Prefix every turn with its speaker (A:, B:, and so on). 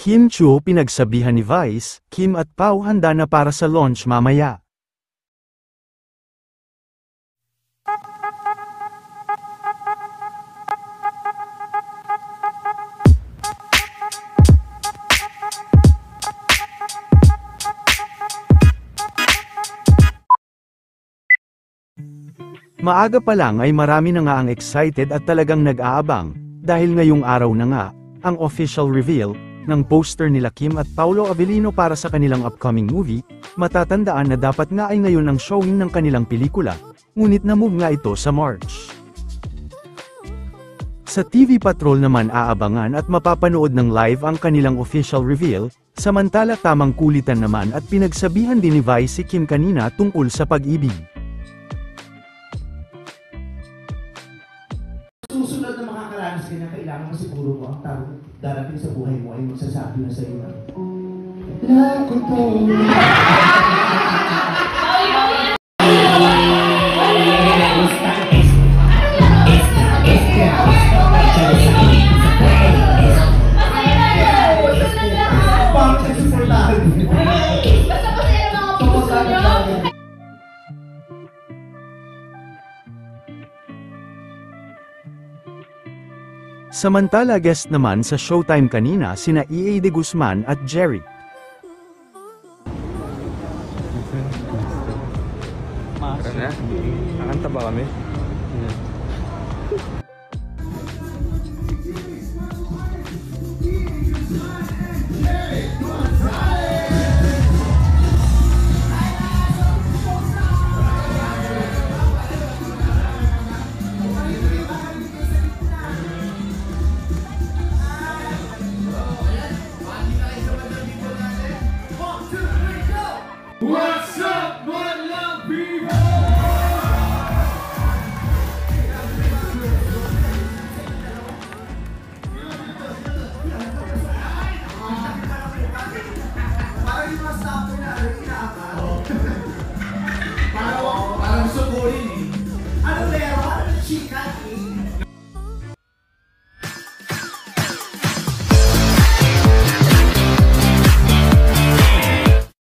A: Kim Chiu pinagsabihan ni Vice, Kim at Pao handa na para sa launch mamaya. Maaga pa lang ay marami na nga ang excited at talagang nag-aabang, dahil ngayong araw na nga, ang official reveal, ng poster nila Kim at Paolo Avellino para sa kanilang upcoming movie. Matatandaan na dapat nga ay ngayon ang showing ng kanilang pelikula, ngunit na-move nga ito sa March. Sa TV Patrol naman aabangan at mapapanood ng live ang kanilang official reveal, samantala tamang kulitan naman at pinagsabihan din ni Vice si Kim kanina tungkol sa pag-ibig.
B: Susunod na makakaranas ka na kailangan mo siguro mo ang tao darating sa buhay mo ay magsasabi na sa iyo na Lako to.
A: Samantala guest naman sa Showtime kanina sina E.A. De Guzman at Jerry.
C: Tara na, kakanta ba kami?